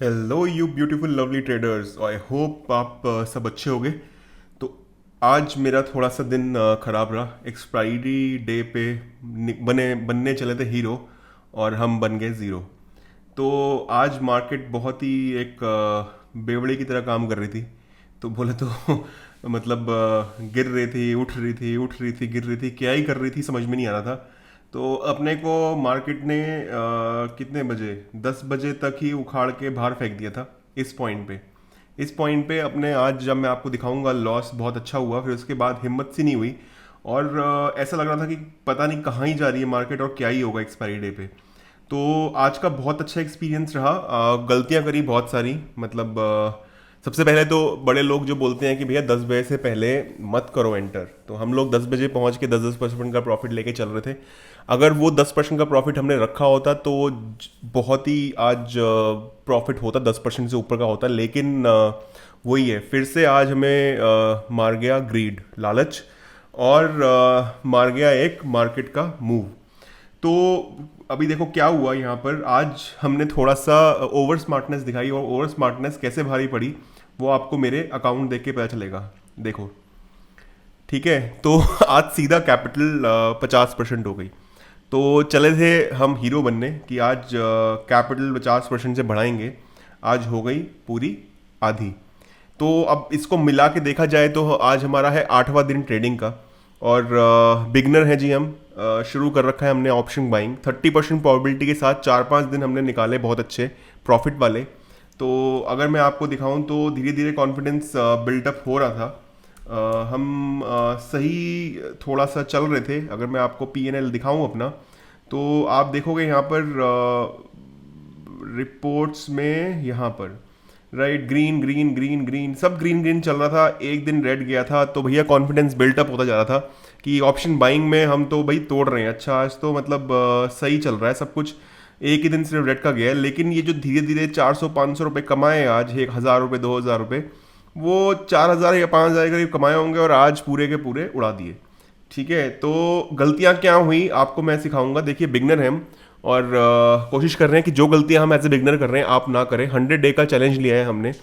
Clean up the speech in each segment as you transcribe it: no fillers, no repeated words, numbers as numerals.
Hello you beautiful lovely traders, I hope आप सब अच्छे होंगे। तो आज मेरा थोड़ा सा दिन खराब रहा। एक्सपायरी डे पे बनने चले थे हीरो और हम बन गए ज़ीरो। तो आज मार्केट बहुत ही एक बेवड़े की तरह काम कर रही थी। तो बोले तो मतलब गिर रही थी, उठ रही थी, उठ रही थी, गिर रही थी, क्या ही कर रही थी समझ में नहीं आ रहा था। तो अपने को मार्केट ने कितने बजे, 10 बजे तक ही उखाड़ के बाहर फेंक दिया था इस पॉइंट पे। इस पॉइंट पे अपने आज जब मैं आपको दिखाऊंगा लॉस बहुत अच्छा हुआ, फिर उसके बाद हिम्मत सी नहीं हुई। और ऐसा लग रहा था कि पता नहीं कहाँ ही जा रही है मार्केट और क्या ही होगा एक्सपायरी डे पे। तो आज का बहुत अच्छा एक्सपीरियंस रहा। गलतियां करी बहुत सारी, मतलब सबसे पहले तो बड़े लोग जो बोलते हैं कि भैया 10 बजे से पहले मत करो एंटर, तो हम लोग 10 बजे पहुंच के 10-10% का प्रॉफिट लेके चल रहे थे। अगर वो 10% का प्रॉफिट हमने रखा होता तो बहुत ही आज प्रॉफिट होता, 10% से ऊपर का होता। लेकिन वही है, फिर से आज हमें मार गया ग्रीड, लालच। और मार गया एक मार्केट का मूव। तो अभी देखो क्या हुआ यहाँ पर। आज हमने थोड़ा सा ओवर स्मार्टनेस दिखाई, और ओवर स्मार्टनेस कैसे भारी पड़ी वो आपको मेरे अकाउंट देख के पता चलेगा। देखो, ठीक है। तो आज सीधा कैपिटल 50% हो गई। तो चले थे हम हीरो बनने कि आज कैपिटल 50% से बढ़ाएंगे। आज हो गई पूरी आधी। तो अब इसको मिला के देखा जाए तो आज हमारा है 8वां दिन ट्रेडिंग का। और बिगनर है जी हम। शुरू कर रखा है हमने ऑप्शन बाइंग 30% प्रोबेबिलिटी के साथ। 4-5 दिन हमने निकाले बहुत अच्छे प्रॉफिट वाले। तो अगर मैं आपको दिखाऊं तो धीरे धीरे कॉन्फिडेंस बिल्टअप हो रहा था। हम सही थोड़ा सा चल रहे थे। अगर मैं आपको P&L दिखाऊं अपना, तो आप देखोगे यहाँ पर रिपोर्ट्स में, यहाँ पर right, green green green green, सब ग्रीन ग्रीन चल रहा था। एक दिन रेड गया था तो भैया कॉन्फिडेंस बिल्टअप होता जा रहा था कि ऑप्शन बाइंग में हम तो भाई तोड़ रहे हैं। अच्छा, आज तो मतलब सही चल रहा है सब कुछ। एक ही दिन सिर्फ रेड का गया है, लेकिन ये जो धीरे धीरे 400-500 रुपये कमाए आज, 1,000 रुपये 2,000 रुपये, वो 4,000 या 5,000 के करीब कमाए होंगे और आज पूरे के पूरे उड़ा दिए। ठीक है। तो गलतियां क्या हुई आपको मैं सिखाऊंगा। देखिए, बिगनर हैं हम, और कोशिश कर रहे हैं कि जो गलतियां हम एज ए बिगनर कर रहे हैं आप ना करें। 100 डे का चैलेंज लिया है हमने,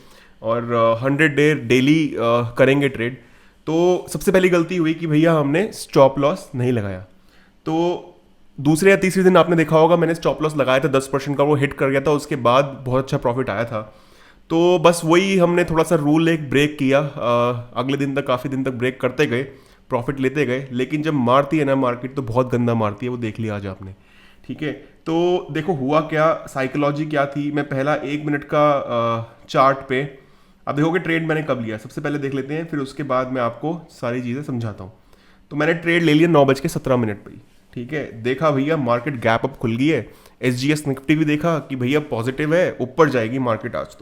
और 100 डे डेली करेंगे ट्रेड। तो सबसे पहली गलती हुई कि भैया हमने स्टॉप लॉस नहीं लगाया। तो दूसरे या तीसरे दिन आपने देखा होगा मैंने स्टॉप लॉस लगाया था 10% का, वो हिट कर गया था। उसके बाद बहुत अच्छा प्रॉफिट आया था। तो बस वही हमने थोड़ा सा रूल एक ब्रेक किया। अगले दिन तक, काफ़ी दिन तक ब्रेक करते गए, प्रॉफिट लेते गए। लेकिन जब मारती है ना मार्केट तो बहुत गंदा मारती है, वो देख लिया आज आपने। ठीक है। तो देखो हुआ क्या, साइकोलॉजी क्या थी। मैं पहला 1 मिनट का चार्ट पे, अब देखोगे ट्रेड मैंने कब लिया, सबसे पहले देख लेते हैं, फिर उसके बाद मैं आपको सारी चीज़ें समझाता हूँ। तो मैंने ट्रेड ले लिया 9:17 पे ही। ठीक है। देखा भैया मार्केट गैप अप खुल गई है। SGS निफ्टी भी देखा कि भैया पॉजिटिव है, ऊपर जाएगी मार्केट आज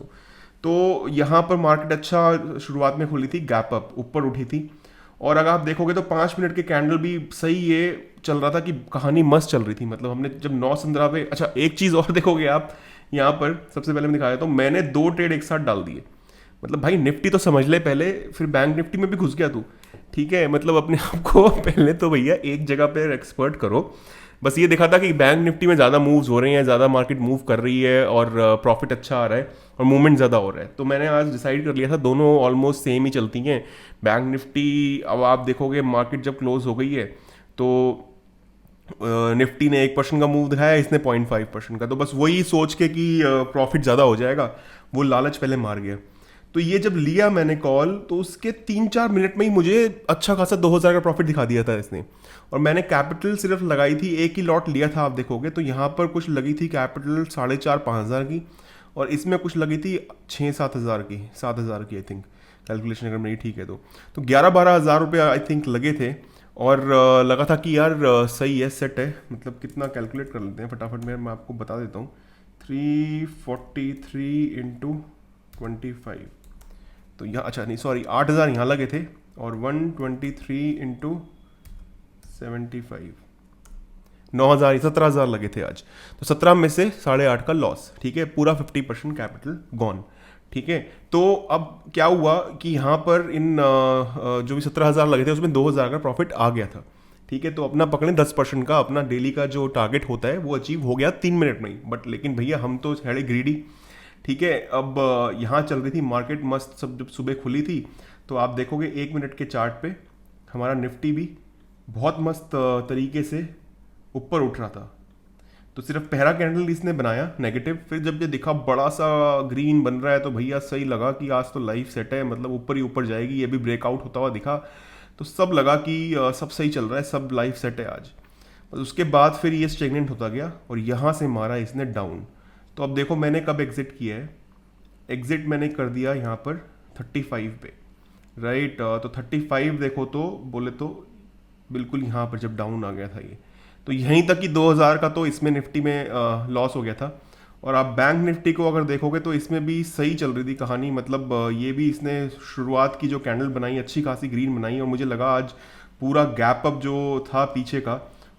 तो यहाँ पर मार्केट अच्छा शुरुआत में खुली थी, गैप अप ऊपर उठी थी। और अगर आप देखोगे तो 5 मिनट के कैंडल भी सही ये चल रहा था कि कहानी मस्त चल रही थी। मतलब हमने जब 9:17 पे, अच्छा एक चीज़ और देखोगे आप यहाँ पर, सबसे पहले मैं दिखाया तो मैंने 2 ट्रेड एक साथ डाल दिए। मतलब भाई निफ्टी तो समझ ले पहले, फिर बैंक निफ्टी में भी घुस गया तू। ठीक है। मतलब अपने आप को पहले तो भैया एक जगह पे एक्सपर्ट करो। बस ये देखा था कि बैंक निफ्टी में ज़्यादा मूव्स हो रहे हैं, ज़्यादा मार्केट मूव कर रही है, और प्रॉफिट अच्छा आ रहा है और मूवमेंट ज़्यादा हो रहा है। तो मैंने आज डिसाइड कर लिया था दोनों ऑलमोस्ट सेम ही चलती हैं। बैंक निफ्टी, अब आप देखोगे मार्केट जब क्लोज हो गई है तो निफ्टी ने 1% का मूव दिखाया, इसने 0.5% का। तो बस वही सोच के कि प्रॉफिट ज़्यादा हो जाएगा, वो लालच पहले मार गया। तो ये जब लिया मैंने कॉल, तो उसके 3-4 मिनट में ही मुझे अच्छा खासा 2,000 का प्रॉफिट दिखा दिया था इसने। और मैंने कैपिटल सिर्फ लगाई थी, एक ही लॉट लिया था। आप देखोगे तो यहाँ पर कुछ लगी थी कैपिटल 4,500-5,000 की, और इसमें कुछ लगी थी 6-7 हज़ार की, 7,000 की आई थिंक, कैलकुलेशन अगर मेरी ठीक है तो 11-12 हज़ार रुपये आई थिंक लगे थे। और लगा था कि यार सही है, सेट है। मतलब कितना कैलकुलेट कर लेते हैं फटाफट में, मैं आपको बता देता हूँ। 343 × 25, तो यहाँ, अच्छा नहीं सॉरी, 8,000 यहाँ लगे थे, और 123 × 75, 9,000, 17,000 लगे थे आज। तो 17 में से 8.5 का लॉस। ठीक है। पूरा 50% कैपिटल गॉन। ठीक है। तो अब क्या हुआ कि यहाँ पर इन जो भी 17,000 लगे थे उसमें 2,000 का प्रॉफिट आ गया था। ठीक है। तो अपना पकड़ें 10% का, अपना डेली का जो टारगेट होता है वो अचीव हो गया 3 मिनट में ही। बट लेकिन भैया हम तो है ग्रीडी। ठीक है। अब यहाँ चल रही थी मार्केट मस्त, सब जब सुबह खुली थी तो आप देखोगे 1 मिनट के चार्ट पे हमारा निफ्टी भी बहुत मस्त तरीके से ऊपर उठ रहा था। तो सिर्फ पहला कैंडल इसने बनाया नेगेटिव, फिर जब ये दिखा बड़ा सा ग्रीन बन रहा है तो भैया सही लगा कि आज तो लाइफ सेट है, मतलब ऊपर ही ऊपर जाएगी। ये भी ब्रेकआउट होता हुआ दिखा तो सब लगा कि सब सही चल रहा है, सब लाइफ सेट है आज। बस उसके बाद फिर ये स्टेगनेंट होता गया और यहाँ से मारा इसने डाउन। तो अब देखो मैंने कब एग्जिट किया है, एग्जिट मैंने कर दिया यहाँ पर 35 पे, राइट। तो 35 देखो तो बोले तो बिल्कुल यहाँ पर जब डाउन आ गया था ये, तो यहीं तक कि 2000 का तो इसमें निफ्टी में लॉस हो गया था। और आप बैंक निफ्टी को अगर देखोगे तो इसमें भी सही चल रही थी कहानी, मतलब ये भी इसने शुरुआत की जो कैंडल बनाई अच्छी खासी ग्रीन बनाई और मुझे लगा आज पूरा गैप अप जो था पीछे का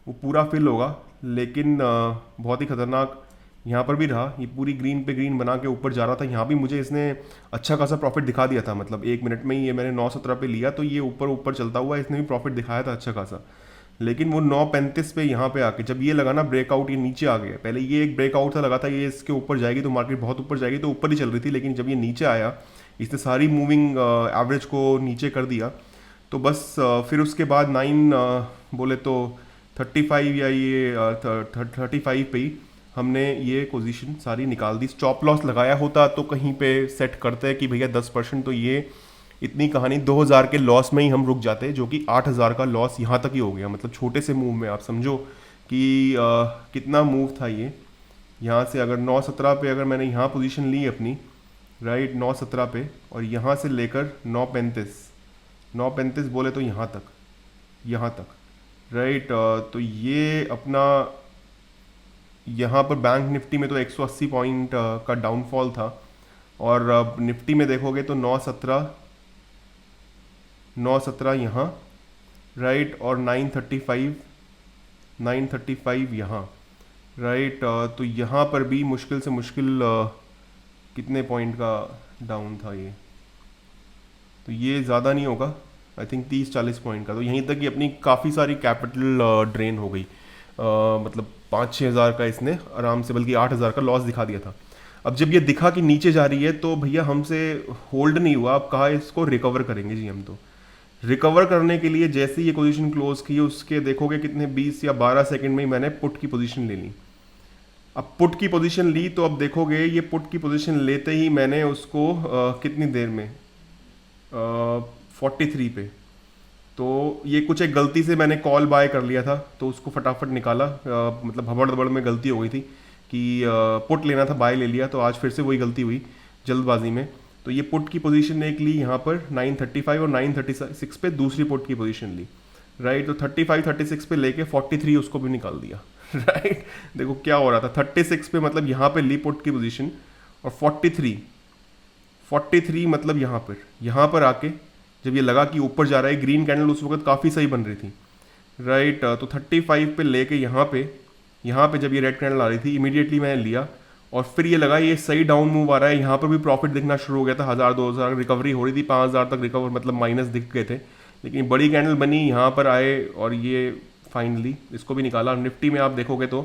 वो पूरा फिल होगा, लेकिन बहुत ही खतरनाक यहाँ पर भी रहा। ये पूरी ग्रीन पे ग्रीन बना के ऊपर जा रहा था, यहाँ भी मुझे इसने अच्छा खासा प्रॉफिट दिखा दिया था, मतलब 1 मिनट में ही ये मैंने 9.17 पे लिया तो ये ऊपर ऊपर चलता हुआ इसने भी प्रॉफिट दिखाया था अच्छा खासा। लेकिन वो 9.35 पे यहाँ पे आके जब ये लगा ना ब्रेकआउट, ये नीचे आ गया। पहले ये एक ब्रेकआउट था, लगा था ये इसके ऊपर जाएगी तो मार्केट बहुत ऊपर जाएगी, तो ऊपर ही चल रही थी। लेकिन जब ये नीचे आया इसने सारी मूविंग एवरेज को नीचे कर दिया, तो बस फिर उसके बाद 9 बोले तो 35 या ये 35 पे ही हमने ये पोजीशन सारी निकाल दी। स्टॉप लॉस लगाया होता तो कहीं पे सेट करते कि भैया 10%, तो ये इतनी कहानी 2000 के लॉस में ही हम रुक जाते, जो कि 8000 का लॉस यहाँ तक ही हो गया। मतलब छोटे से मूव में आप समझो कि कितना मूव था ये। यहाँ से अगर 9.17 पे अगर मैंने यहाँ पोजीशन ली अपनी, राइट 9.17 पे, और यहाँ से लेकर 9.35 बोले तो यहाँ तक, राइट। तो ये अपना यहाँ पर बैंक निफ्टी में तो 180 पॉइंट का डाउनफॉल था, और अब निफ्टी में देखोगे तो 9.17 यहाँ, राइट, और 935 यहाँ, राइट। तो यहाँ पर भी मुश्किल से मुश्किल कितने पॉइंट का डाउन था ये, तो ये ज़्यादा नहीं होगा, आई थिंक 30-40 पॉइंट का। तो यहीं तक ही अपनी काफ़ी सारी कैपिटल ड्रेन हो गई, मतलब 5-6 हज़ार का इसने आराम से, बल्कि 8 हज़ार का लॉस दिखा दिया था। अब जब ये दिखा कि नीचे जा रही है तो भैया हमसे होल्ड नहीं हुआ, अब कहा इसको रिकवर करेंगे जी हम। तो रिकवर करने के लिए जैसे ये पोजीशन क्लोज की, उसके देखोगे कितने 20 या 12 सेकंड में ही मैंने पुट की पोजीशन ले ली। अब पुट की पोजीशन ली तो अब देखोगे ये पुट की पोजीशन लेते ही मैंने उसको कितनी देर में 43 पे, तो ये कुछ एक गलती से मैंने कॉल बाय कर लिया था तो उसको फटाफट निकाला, मतलब हबड़ दबड़ में गलती हो गई थी कि पुट लेना था, बाय ले लिया, तो आज फिर से वही गलती हुई जल्दबाजी में। तो ये पुट की पोजीशन एक ली यहाँ पर 935 और 936 पे दूसरी पुट की पोजीशन ली, राइट। तो 35-36 पे लेके 43 उसको भी निकाल दिया, राइट। देखो क्या हो रहा था, 36 पे मतलब यहाँ पे ली पुट की पोजीशन, और 43 मतलब यहाँ पर आके जब ये लगा कि ऊपर जा रहा है, ग्रीन कैंडल उस वक्त काफ़ी सही बन रही थी, राइट। तो 35 पे लेके यहाँ पे जब ये रेड कैंडल आ रही थी इमीडिएटली मैंने लिया, और फिर ये लगा ये सही डाउन मूव आ रहा है, यहाँ पर भी प्रॉफिट दिखना शुरू हो गया था। 1000-2000 रिकवरी हो रही थी, 5000 तक रिकवर, मतलब माइनस दिख गए थे, लेकिन बड़ी कैंडल बनी, यहाँ पर आए और ये फाइनली इसको भी निकाला। निफ्टी में आप देखोगे तो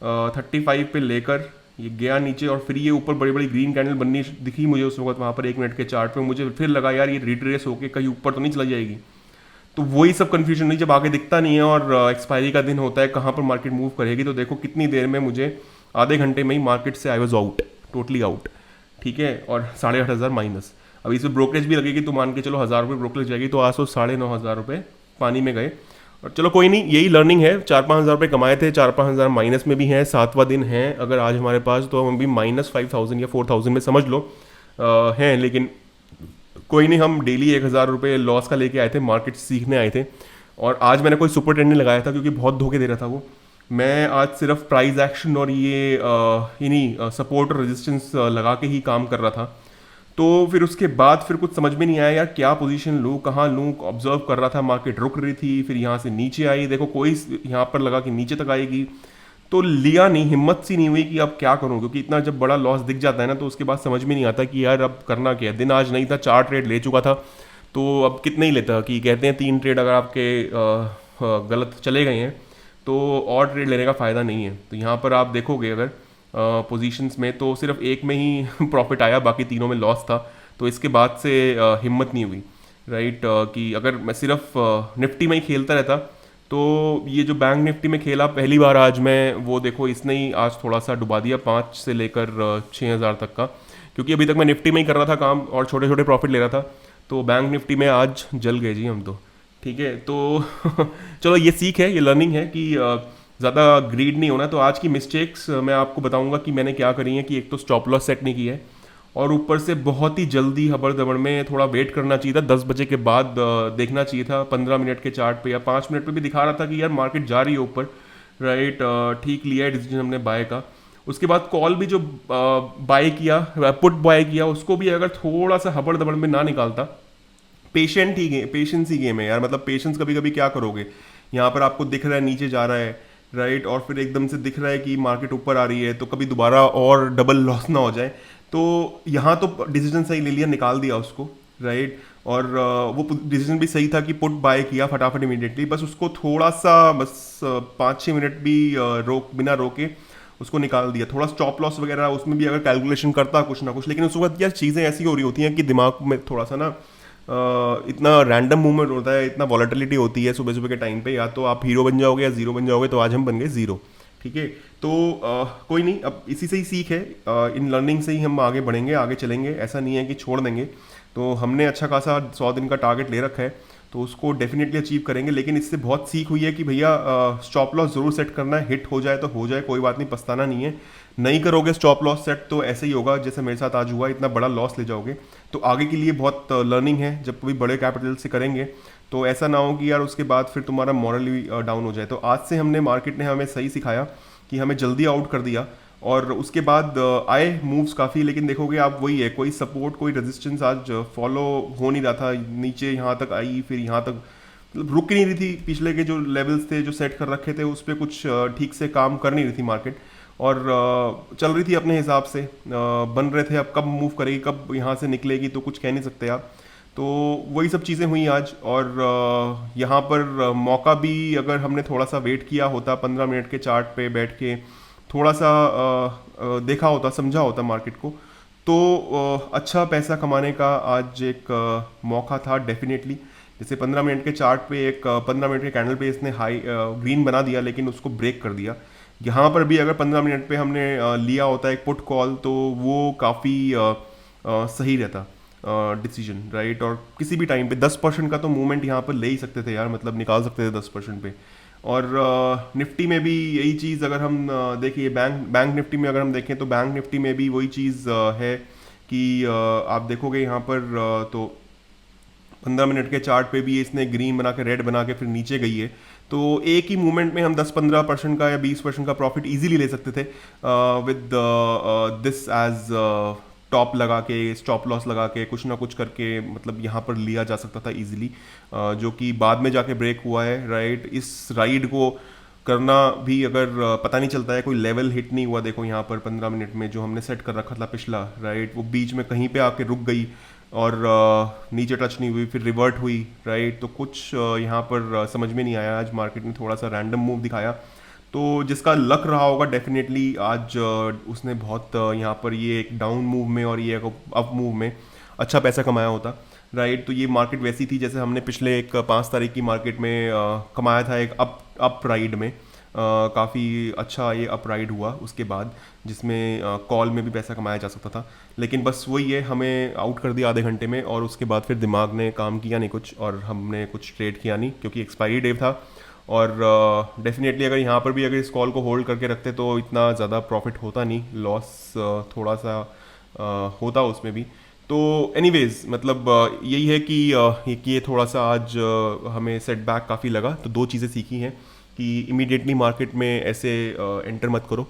35 पे लेकर ये गया नीचे, और फिर ये ऊपर बड़ी बड़ी ग्रीन कैंडल बननी दिखी मुझे उस वक्त वहाँ पर 1 मिनट के चार्ट पे। मुझे फिर लगा यार ये रिट्रेस होके कहीं ऊपर तो नहीं चला जाएगी, तो वही सब कन्फ्यूजन नहीं, जब आगे दिखता नहीं है और एक्सपायरी का दिन होता है कहाँ पर मार्केट मूव करेगी। तो देखो कितनी देर में मुझे आधे घंटे में ही मार्केट से I was out, totally out, ठीक है, और 8,500 माइनस। अब इसमें ब्रोकरेज भी लगेगी तो मान के चलो 1000 रुपये ब्रोकरेज जाएगी, तो आज तो 9,500 रुपये पानी में गए। और चलो कोई नहीं, यही लर्निंग है। 4-5 हज़ार रुपये कमाए थे, 4-5 हज़ार माइनस में भी हैं, 7वां दिन है अगर आज हमारे पास, तो हम भी -5000 या 4000 में समझ लो हैं। लेकिन कोई नहीं, हम डेली 1000 रुपये लॉस का लेके आए थे, मार्केट सीखने आए थे। और आज मैंने कोई सुपर ट्रेंड नहीं लगाया था क्योंकि बहुत धोखे दे रहा था वो। मैं आज सिर्फ प्राइस एक्शन और ये इन्हीं सपोर्ट और रेजिस्टेंस लगा के ही काम कर रहा था। तो फिर उसके बाद फिर कुछ समझ में नहीं आया यार क्या पोजीशन लूँ, कहाँ लूँ। ऑब्जर्व कर रहा था, मार्केट रुक रही थी, फिर यहाँ से नीचे आई, देखो कोई यहाँ पर लगा कि नीचे तक आएगी, तो लिया नहीं, हिम्मत सी नहीं हुई कि अब क्या करूँ, क्योंकि इतना जब बड़ा लॉस दिख जाता है ना तो उसके बाद समझ में नहीं आता कि यार अब करना क्या है। दिन आज नहीं था, 4 ट्रेड ले चुका था, तो अब कितने ही लेता, कि कहते हैं 3 ट्रेड अगर आपके गलत चले गए हैं तो और ट्रेड लेने का फ़ायदा नहीं है। तो यहाँ पर आप देखोगे अगर पोजीशंस में, तो सिर्फ एक में ही प्रॉफिट आया, बाकी तीनों में लॉस था। तो इसके बाद से हिम्मत नहीं हुई, राइट, कि अगर मैं सिर्फ निफ्टी में ही खेलता रहता तो ये जो बैंक निफ्टी में खेला पहली बार आज मैं, वो देखो इसने ही आज थोड़ा सा डुबा दिया 5 से लेकर 6,000 तक का, क्योंकि अभी तक मैं निफ्टी में ही कर रहा था काम और छोटे छोटे प्रॉफिट ले रहा था। तो बैंक निफ्टी में आज जल गए जी हम तो। ठीक है, तो चलो ये सीख है, ये लर्निंग है कि ज़्यादा ग्रीड नहीं होना। तो आज की मिस्टेक्स मैं आपको बताऊंगा कि मैंने क्या करी है। कि एक तो स्टॉप लॉस सेट नहीं की है, और ऊपर से बहुत ही जल्दी हबड़ दबड़ में थोड़ा वेट करना चाहिए था। 10 बजे के बाद देखना चाहिए था 15 मिनट के चार्ट पे या 5 मिनट पे भी दिखा रहा था कि यार मार्केट जा रही है ऊपर, राइट। ठीक लिया है डिसीजन हमने बाय का। उसके बाद कॉल भी जो बाय किया, पुट बाय किया, उसको भी अगर थोड़ा सा हबड़ दबड़ में ना निकालता। पेशेंट ही गेम, पेशेंस ही गेम है यार, मतलब पेशेंस कभी कभी क्या करोगे। यहाँ पर आपको दिख रहा है नीचे जा रहा है, राइट, और फिर एकदम से दिख रहा है कि मार्केट ऊपर आ रही है, तो कभी दोबारा और डबल लॉस ना हो जाए। तो यहाँ तो डिसीजन सही ले लिया, निकाल दिया उसको, राइट। और वो डिसीजन भी सही था कि पुट बाय किया फटाफट इमीडिएटली, बस उसको थोड़ा सा बस 5-6 मिनट भी बिना रोके उसको निकाल दिया। थोड़ा स्टॉप लॉस वगैरह उसमें भी अगर कैलकुलेशन करता कुछ ना कुछ, लेकिन उस वक्त यार चीज़ें ऐसी हो रही होती हैं कि दिमाग में थोड़ा सा ना इतना रैंडम मूवमेंट होता है, इतना वॉलेटिलिटी होती है सुबह सुबह के टाइम पे, या तो आप हीरो बन जाओगे या जीरो बन जाओगे। तो आज हम बन गए जीरो, ठीक है। तो कोई नहीं, अब इसी से ही सीख है, इन लर्निंग से ही हम आगे बढ़ेंगे, आगे चलेंगे। ऐसा नहीं है कि छोड़ देंगे। तो हमने अच्छा खासा 100 दिन का टारगेट ले रखा है, तो उसको डेफिनेटली अचीव करेंगे। लेकिन इससे बहुत सीख हुई है कि भैया स्टॉप लॉस जरूर सेट करना है। हिट हो जाए तो हो जाए, कोई बात नहीं, पछताना नहीं है। नहीं करोगे स्टॉप लॉस सेट तो ऐसे ही होगा जैसे मेरे साथ आज हुआ, इतना बड़ा लॉस ले जाओगे। तो आगे के लिए बहुत लर्निंग है, जब कभी बड़े कैपिटल से करेंगे तो ऐसा ना हो कि यार उसके बाद फिर तुम्हारा मॉरली डाउन हो जाए। तो आज से हमने, मार्केट ने हमें सही सिखाया कि हमें जल्दी आउट कर दिया, और उसके बाद आए मूव्स काफ़ी। लेकिन देखोगे आप, वही है, कोई सपोर्ट कोई रेजिस्टेंस आज फॉलो हो नहीं रहा था। नीचे यहाँ तक आई, फिर यहाँ तक, मतलब रुक ही नहीं रही थी। पिछले के जो लेवल्स थे जो सेट कर रखे थे उस पर कुछ ठीक से काम कर नहीं रही थी मार्केट, और चल रही थी अपने हिसाब से, बन रहे थे। अब कब मूव करेगी, कब यहाँ से निकलेगी, तो कुछ कह नहीं सकते आप। तो वही सब चीज़ें हुई आज। और यहाँ पर मौका भी, अगर हमने थोड़ा सा वेट किया होता, 15 मिनट के चार्ट पे बैठ के थोड़ा सा देखा होता, समझा होता मार्केट को, तो अच्छा पैसा कमाने का आज एक मौका था डेफिनेटली। जैसे 15 मिनट के चार्ट पे, एक 15 मिनट के कैंडल पे इसने हाई ग्रीन बना दिया, लेकिन उसको ब्रेक कर दिया। यहाँ पर भी अगर 15 मिनट पे हमने लिया होता एक पुट कॉल, तो वो काफ़ी सही रहता डिसीजन, राइट। और किसी भी टाइम पे 10% का तो मूवमेंट यहाँ पर ले ही सकते थे यार, मतलब निकाल सकते थे 10% पे। और निफ्टी में भी यही चीज़, अगर हम देखिए बैंक निफ्टी में अगर हम देखें, तो बैंक निफ्टी में भी वही चीज़ है कि आप देखोगे यहाँ पर तो 15 मिनट के चार्ट पे भी इसने ग्रीन बना के रेड बना के फिर नीचे गई है। तो एक ही मूवमेंट में हम 10-15% का या 20% का प्रॉफिट इजीली ले सकते थे, विद दिस एज टॉप लगा के, स्टॉप लॉस लगा के, कुछ ना कुछ करके, मतलब यहाँ पर लिया जा सकता था इजीली, जो कि बाद में जाके ब्रेक हुआ है, राइट। इस राइड को करना भी, अगर पता नहीं चलता है, कोई लेवल हिट नहीं हुआ, देखो यहाँ पर 15 मिनट में जो हमने सेट कर रखा था पिछला, राइट, वो बीच में कहीं पे आके रुक गई और नीचे टच नहीं हुई, फिर रिवर्ट हुई, राइट। तो कुछ यहाँ पर समझ में नहीं आया। आज मार्केट ने थोड़ा सा रैंडम मूव दिखाया, तो जिसका लक रहा होगा डेफिनेटली आज उसने बहुत यहाँ पर ये एक डाउन मूव में और ये एक अप मूव में अच्छा पैसा कमाया होता, राइट। तो ये मार्केट वैसी थी जैसे हमने पिछले एक 5 तारीख की मार्केट में कमाया था, एक अप राइड में। काफ़ी अच्छा ये अप राइड हुआ उसके बाद, जिसमें कॉल में भी पैसा कमाया जा सकता था। लेकिन बस वही है, हमें आउट कर दिया आधे घंटे में, और उसके बाद फिर दिमाग ने काम किया नहीं कुछ, और हमने कुछ ट्रेड किया नहीं, क्योंकि एक्सपायरी डे था। और डेफिनेटली अगर यहाँ पर भी अगर इस कॉल को होल्ड करके रखते तो इतना ज़्यादा प्रॉफिट होता नहीं, लॉस थोड़ा सा होता उसमें भी। तो एनीवेज, मतलब यही है कि ये थोड़ा सा आज हमें सेटबैक काफ़ी लगा। तो 2 चीज़ें सीखी हैं कि इमीडिएटली मार्केट में ऐसे एंटर मत करो।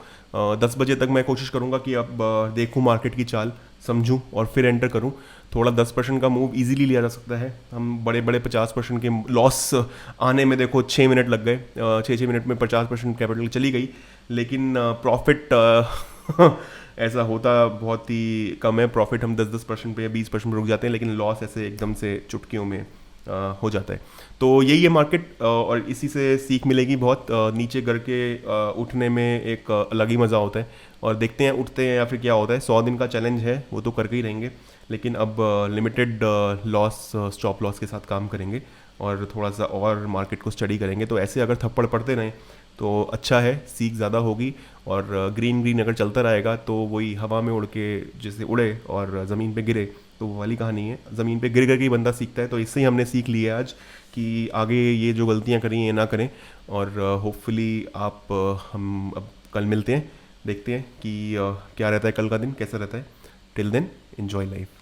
10 बजे तक मैं कोशिश करूँगा कि अब देखूँ मार्केट की चाल, समझूँ और फिर एंटर करूँ। थोड़ा 10% का मूव इजीली लिया जा सकता है। हम बड़े बड़े 50% के लॉस आने में देखो 6 मिनट लग गए, 6 मिनट में 50% कैपिटल चली गई, लेकिन प्रॉफिट ऐसा होता बहुत ही कम है। प्रॉफिट हम 10-10% पे या 20% पे रुक जाते हैं, लेकिन लॉस ऐसे एकदम से चुटकियों में हो जाता है। तो यही है मार्केट, और इसी से सीख मिलेगी बहुत। नीचे गिर के उठने में एक अलग ही मज़ा होता है, और देखते हैं उठते हैं या फिर क्या होता है। 100 दिन का चैलेंज है, वो तो करके ही रहेंगे, लेकिन अब लिमिटेड लॉस, स्टॉप लॉस के साथ काम करेंगे, और थोड़ा सा और मार्केट को स्टडी करेंगे। तो ऐसे अगर थप्पड़ पड़ते रहें तो अच्छा है, सीख ज़्यादा होगी। और ग्रीन ग्रीन अगर चलता रहेगा तो वही हवा में उड़ के जैसे उड़े और ज़मीन पे गिरे, तो वो वाली कहानी है। ज़मीन पे गिर गिर के ही बंदा सीखता है। तो इससे ही हमने सीख लिया आज कि आगे ये जो गलतियाँ करी ये ना करें। और होपफुली आप हम अब कल मिलते हैं, देखते हैं कि क्या रहता है कल का दिन, कैसा रहता है। Till then enjoy life.